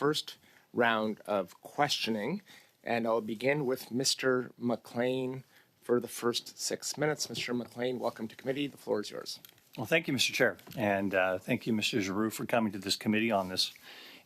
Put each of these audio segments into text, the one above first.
first round of questioning, and I'll begin with Mr. McLean for the first 6 minutes. Mr. McLean, welcome to committee. The floor is yours. Well, thank you, Mr. Chair, and thank you, Mr. Giroux, for coming to this committee on this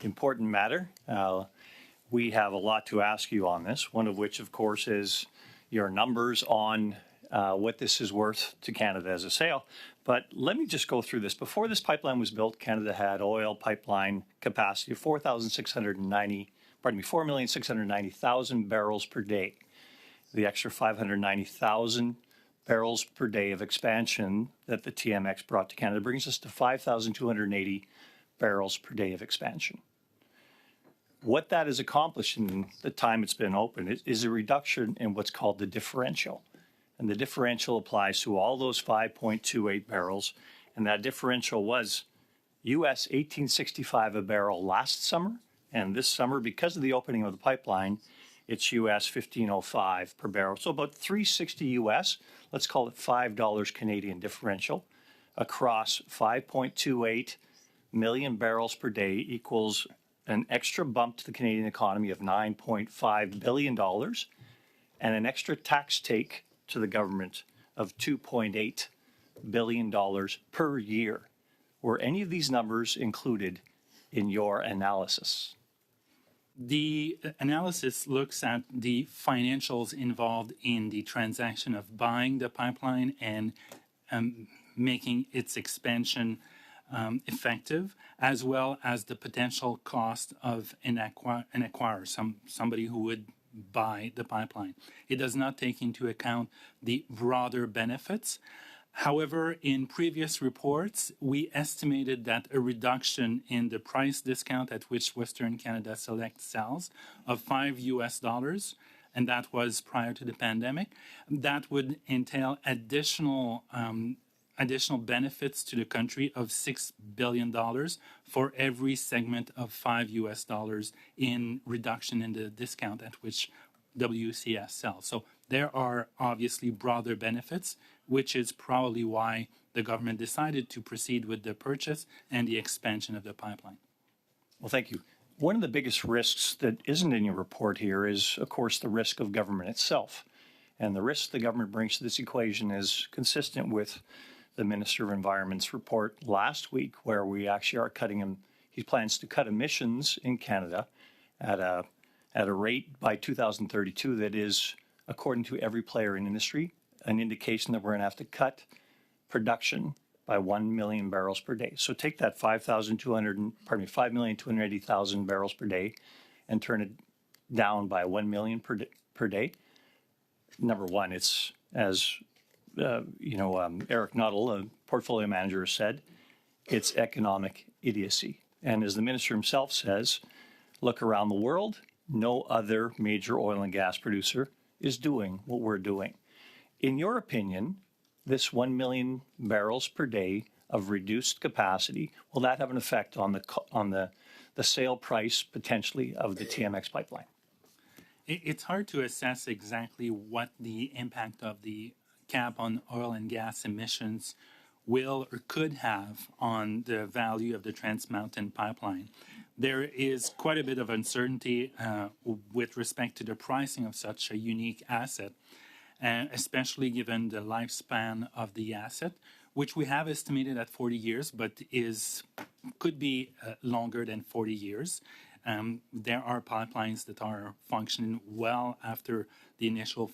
important matter. We have a lot to ask you on this, one of which, of course, is your numbers on what this is worth to Canada as a sale. But let me just go through this. Before this pipeline was built, Canada had oil pipeline capacity of 4,690,000 barrels per day. The extra 590,000 barrels per day of expansion that the TMX brought to Canada brings us to 5,280 barrels per day of expansion. What that has accomplished in the time it's been open is a reduction in what's called the differential. And the differential applies to all those 5.28 barrels. And that differential was US 1865 a barrel last summer. And this summer, because of the opening of the pipeline, it's US 1505 per barrel. So about 360 US, let's call it $5 Canadian differential across 5.28 million barrels per day equals an extra bump to the Canadian economy of $9.5 billion and an extra tax take to the government of $2.8 billion per year. Were any of these numbers included in your analysis? The analysis looks at the financials involved in the transaction of buying the pipeline and making its expansion effective, as well as the potential cost of an acquirer, somebody who would buy the pipeline. It does not take into account the broader benefits. However, in previous reports, we estimated that a reduction in the price discount at which Western Canada Select sells of $5, and that was prior to the pandemic, that would entail additional benefits to the country of $6 billion for every segment of $5 in reduction in the discount at which WCS sells. So there are obviously broader benefits, which is probably why the government decided to proceed with the purchase and the expansion of the pipeline. Well, thank you. One of the biggest risks that isn't in your report here is, of course, the risk of government itself. And the risk the government brings to this equation is consistent with the Minister of Environment's report last week, where we actually are cutting him. He plans to cut emissions in Canada at a rate by 2032 that is, according to every player in industry, an indication that we're going to have to cut production by 1 million barrels per day. So take that 5,280,000 barrels per day and turn it down by 1 million per day. Number one, it's as Eric Nuttall, a portfolio manager, said, it's economic idiocy. And as the minister himself says, look around the world, no other major oil and gas producer is doing what we're doing. In your opinion, this 1 million barrels per day of reduced capacity, will that have an effect on the sale price potentially of the TMX pipeline? It's hard to assess exactly what the impact of the cap on oil and gas emissions will or could have on the value of the Trans Mountain pipeline. There is quite a bit of uncertainty with respect to the pricing of such a unique asset, especially given the lifespan of the asset, which we have estimated at 40 years, but could be longer than 40 years. There are pipelines that are functioning well after the initial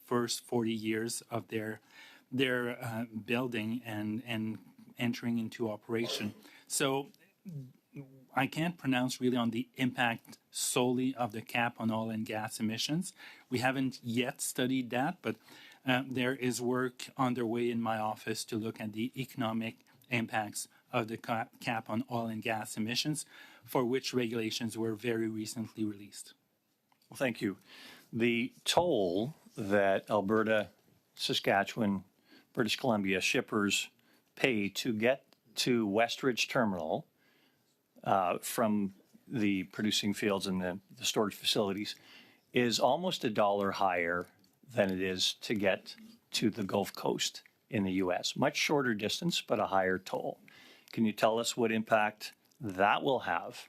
first 40 years of their building and entering into operation. So I can't pronounce really on the impact solely of the cap on oil and gas emissions. We haven't yet studied that, but there is work underway in my office to look at the economic impacts of the cap on oil and gas emissions, for which regulations were very recently released. Well, thank you. The toll that Alberta, Saskatchewan, British Columbia shippers pay to get to Westridge Terminal from the producing fields and the storage facilities is almost $1 higher than it is to get to the Gulf Coast in the U.S. Much shorter distance, but a higher toll. Can you tell us what impact that will have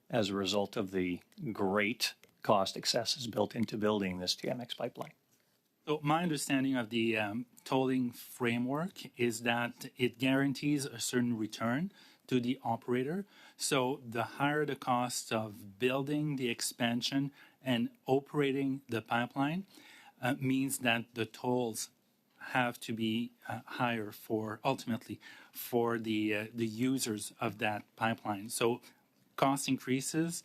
as a result of the great cost excesses built into building this TMX pipeline? So my understanding of the tolling framework is that it guarantees a certain return to the operator. So the higher the cost of building the expansion and operating the pipeline means that the tolls have to be higher for ultimately for the users of that pipeline. So cost increases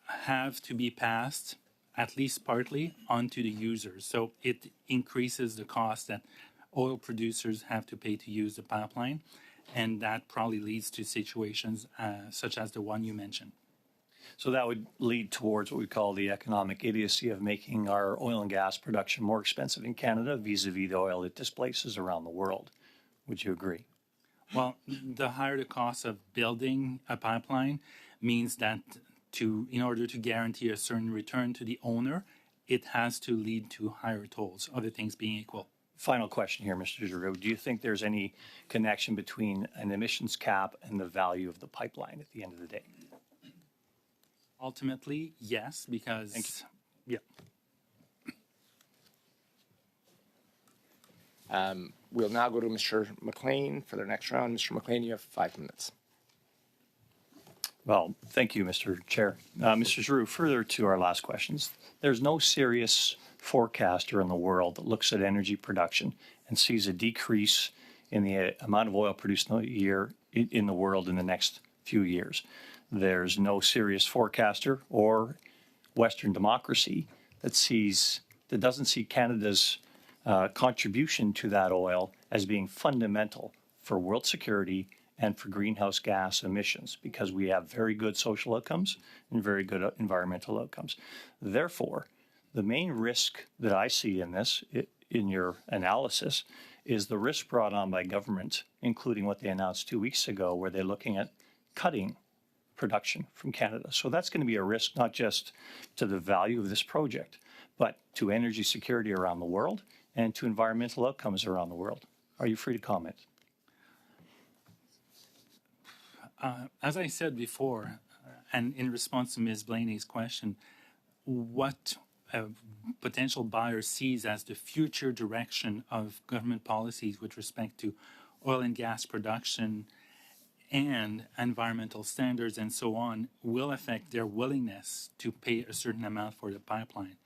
have to be passed at least partly onto the users. So it increases the cost that oil producers have to pay to use the pipeline, and that probably leads to situations such as the one you mentioned. So that would lead towards what we call the economic idiocy of making our oil and gas production more expensive in Canada vis-a-vis the oil it displaces around the world. Would you agree? Well, the higher the cost of building a pipeline means that in order to guarantee a certain return to the owner, it has to lead to higher tolls, other things being equal. Final question here, Mr. Giroux. Do you think there's any connection between an emissions cap and the value of the pipeline at the end of the day? Ultimately, yes, because yeah. We'll now go to Mr. McLean for the next round. Mr. McLean, you have 5 minutes. Well, thank you, Mr. Chair. Mr. Giroux, further to our last questions, there's no serious forecaster in the world that looks at energy production and sees a decrease in the amount of oil produced in a year in the world in the next few years. There's no serious forecaster or Western democracy that doesn't see Canada's contribution to that oil as being fundamental for world security and for greenhouse gas emissions, because we have very good social outcomes and very good environmental outcomes. Therefore, the main risk that I see in this, in your analysis, is the risk brought on by government, including what they announced 2 weeks ago, where they're looking at cutting production from Canada. So that's going to be a risk not just to the value of this project, but to energy security around the world and to environmental outcomes around the world. Are you free to comment? As I said before, and in response to Ms. Blaney's question, what a potential buyer sees as the future direction of government policies with respect to oil and gas production and environmental standards and so on will affect their willingness to pay a certain amount for the pipeline.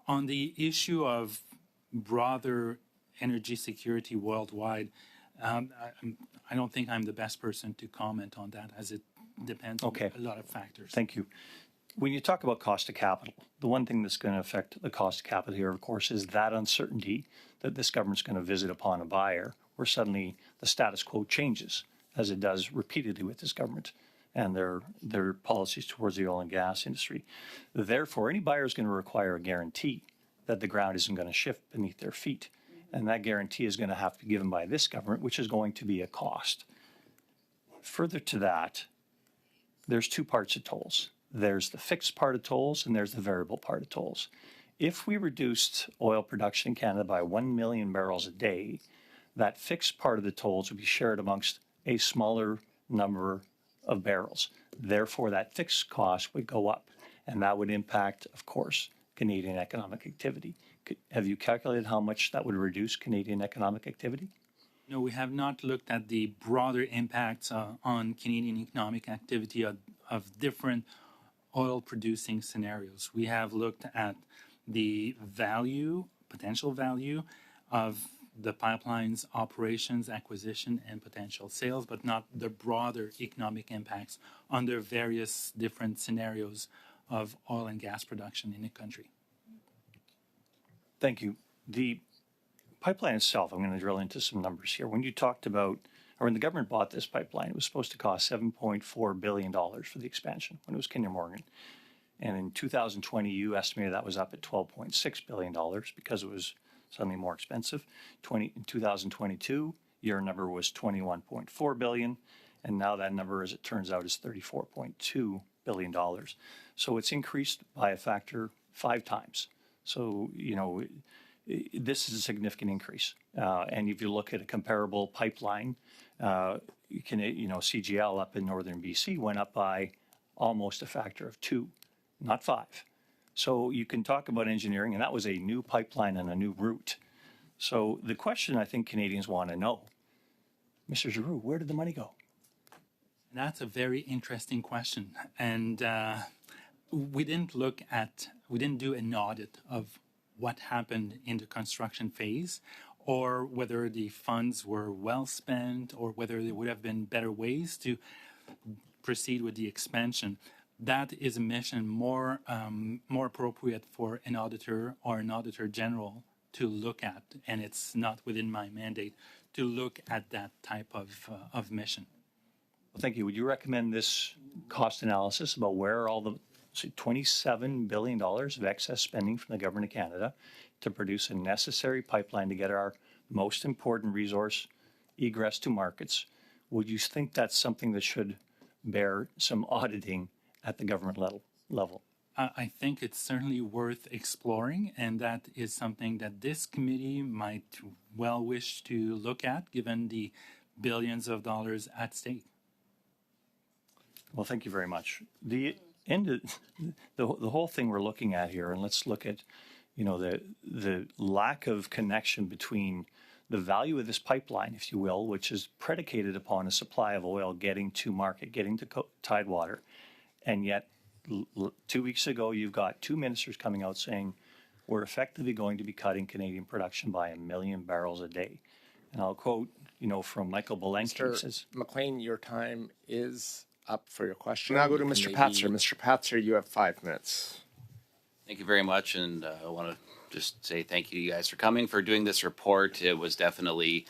On the issue of broader energy security worldwide, I don't think I'm the best person to comment on that, as it depends on a lot of factors. Thank you. When you talk about cost of capital, the one thing that's going to affect the cost of capital here, of course, is that uncertainty that this government's going to visit upon a buyer, where suddenly the status quo changes, as it does repeatedly with this government and their policies towards the oil and gas industry. Therefore, any buyer is going to require a guarantee that the ground isn't going to shift beneath their feet. And that guarantee is going to have to be given by this government, which is going to be a cost. Further to that, there's two parts of tolls. There's the fixed part of tolls and there's the variable part of tolls. If we reduced oil production in Canada by 1 million barrels a day, that fixed part of the tolls would be shared amongst a smaller number of barrels. Therefore, that fixed cost would go up, and that would impact, of course, Canadian economic activity. Have you calculated how much that would reduce Canadian economic activity? No, we have not looked at the broader impacts on Canadian economic activity of different oil-producing scenarios. We have looked at the potential value of the pipeline's operations, acquisition, and potential sales, but not the broader economic impacts under various different scenarios of oil and gas production in the country. Thank you. The pipeline itself, I'm going to drill into some numbers here. When you talked about, or when the government bought this pipeline, it was supposed to cost $7.4 billion for the expansion when it was Kinder Morgan. And in 2020, you estimated that was up at $12.6 billion because it was suddenly more expensive. In 2022, your number was $21.4 billion. And now that number, as it turns out, is $34.2 billion. So it's increased by a factor 5 times. So, this is a significant increase. And if you look at a comparable pipeline, CGL up in northern BC went up by almost a factor of 2, not 5. So you can talk about engineering, and that was a new pipeline and a new route. So the question I think Canadians want to know, Mr. Giroux, where did the money go? That's a very interesting question. And we didn't do an audit of what happened in the construction phase, or whether the funds were well spent, or whether there would have been better ways to proceed with the expansion. That is a mission more appropriate for an auditor or an auditor general to look at, and it's not within my mandate to look at that type of mission. Well, thank you. Would you recommend this cost analysis about where all the $27 billion of excess spending from the government of Canada to produce a necessary pipeline to get our most important resource egress to markets? Would you think that's something that should bear some auditing at the government level? I think it's certainly worth exploring, and that is something that this committee might well wish to look at, given the billions of dollars at stake. Well, thank you very much. The whole thing we're looking at here, and let's look at, the lack of connection between the value of this pipeline, if you will, which is predicated upon a supply of oil getting to market, getting to Tidewater, and yet 2 weeks ago you've got 2 ministers coming out saying we're effectively going to be cutting Canadian production by 1 million barrels a day. And I'll quote, from Michael Belenky. Mr. McLean, your time is up for your question. Now go to Mr. Patzer. Mr. Patzer, you have 5 minutes. Thank you very much, and I want to just say thank you guys for coming, for doing this report. It was definitely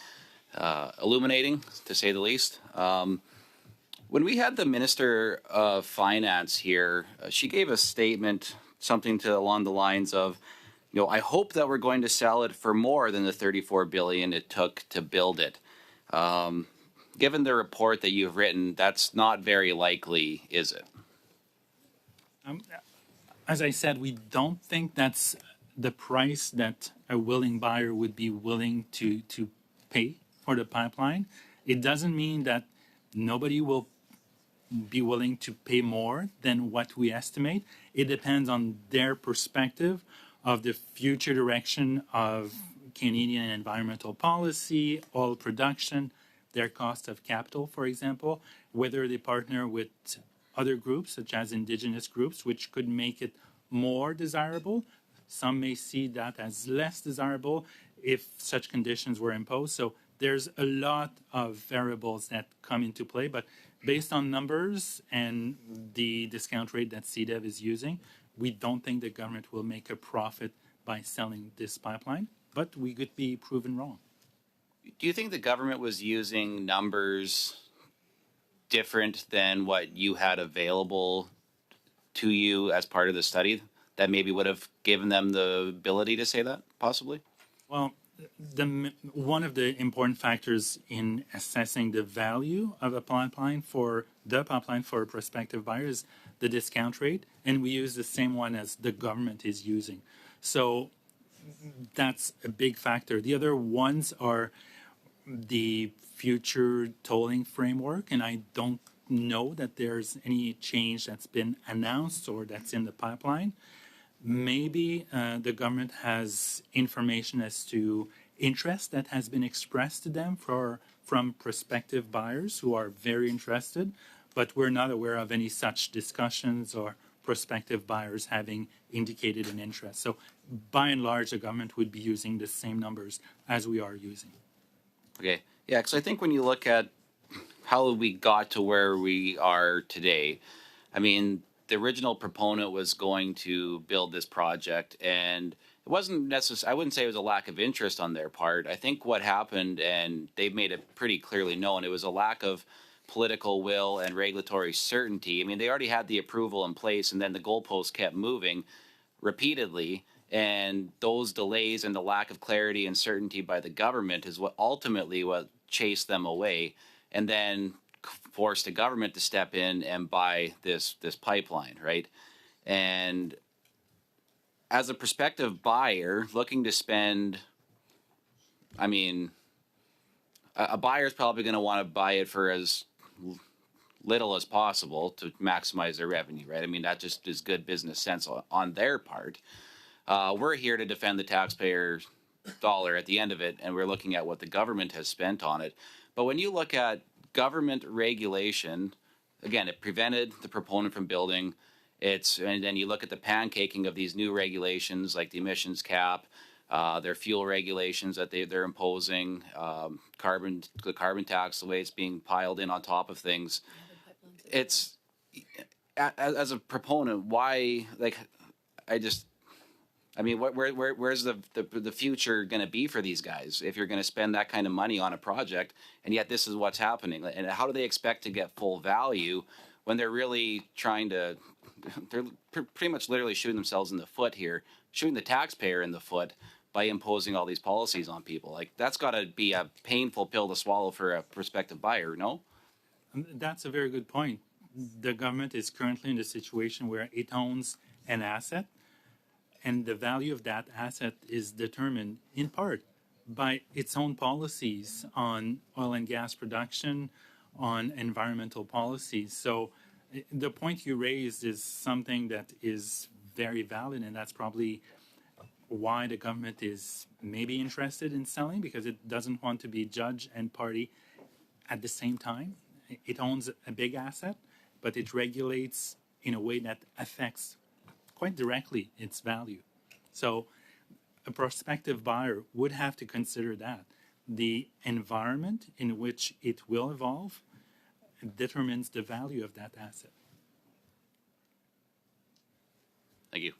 illuminating, to say the least. When we had the Minister of Finance here, she gave a statement, something along the lines of, I hope that we're going to sell it for more than the $34 billion it took to build it. Given the report that you've written, that's not very likely, is it? As I said, we don't think that's the price that a willing buyer would be willing to pay for the pipeline. It doesn't mean that nobody will be willing to pay more than what we estimate. It depends on their perspective of the future direction of Canadian environmental policy, oil production, their cost of capital, for example, whether they partner with other groups, such as Indigenous groups, which could make it more desirable. Some may see that as less desirable if such conditions were imposed. So there's a lot of variables that come into play, but based on numbers and the discount rate that CDEV is using, we don't think the government will make a profit by selling this pipeline, but we could be proven wrong. Do you think the government was using numbers different than what you had available to you as part of the study that maybe would have given them the ability to say that, possibly? Well, one of the important factors in assessing the value of a pipeline for prospective buyers is the discount rate, and we use the same one as the government is using. So that's a big factor. The other ones are the future tolling framework, and I don't know that there's any change that's been announced or that's in the pipeline. Maybe the government has information as to interest that has been expressed to them from prospective buyers who are very interested, but we're not aware of any such discussions or prospective buyers having indicated an interest. So by and large, the government would be using the same numbers as we are using. Okay. Yeah, because I think when you look at how we got to where we are today, I mean, the original proponent was going to build this project, and it wasn't necessarily, I wouldn't say it was a lack of interest on their part. I think what happened, and they've made it pretty clearly known, it was a lack of political will and regulatory certainty. I mean, they already had the approval in place, and then the goalposts kept moving repeatedly. And those delays and the lack of clarity and certainty by the government is what ultimately chased them away, and then forced the government to step in and buy this pipeline, right? And as a prospective buyer looking to spend, I mean, a buyer is probably going to want to buy it for as little as possible to maximize their revenue, right? I mean, that just is good business sense on their part. We're here to defend the taxpayer dollar at the end of it, and we're looking at what the government has spent on it. But when you look at government regulation, again, it prevented the proponent from building. And then you look at the pancaking of these new regulations like the emissions cap, their fuel regulations that they're imposing, the carbon tax, the way it's being piled in on top of things. It's as a proponent, why where's the future going to be for these guys if you're going to spend that kind of money on a project, and yet this is what's happening? And how do they expect to get full value when they're really they're pretty much literally shooting themselves in the foot here, shooting the taxpayer in the foot by imposing all these policies on people? Like, that's got to be a painful pill to swallow for a prospective buyer, no? That's a very good point. The government is currently in a situation where it owns an asset, and the value of that asset is determined in part by its own policies on oil and gas production, on environmental policies. So the point you raised is something that is very valid, and that's probably why the government is maybe interested in selling, because it doesn't want to be judge and party at the same time. It owns a big asset, but it regulates in a way that affects quite directly its value. So a prospective buyer would have to consider that. The environment in which it will evolve determines the value of that asset. Thank you.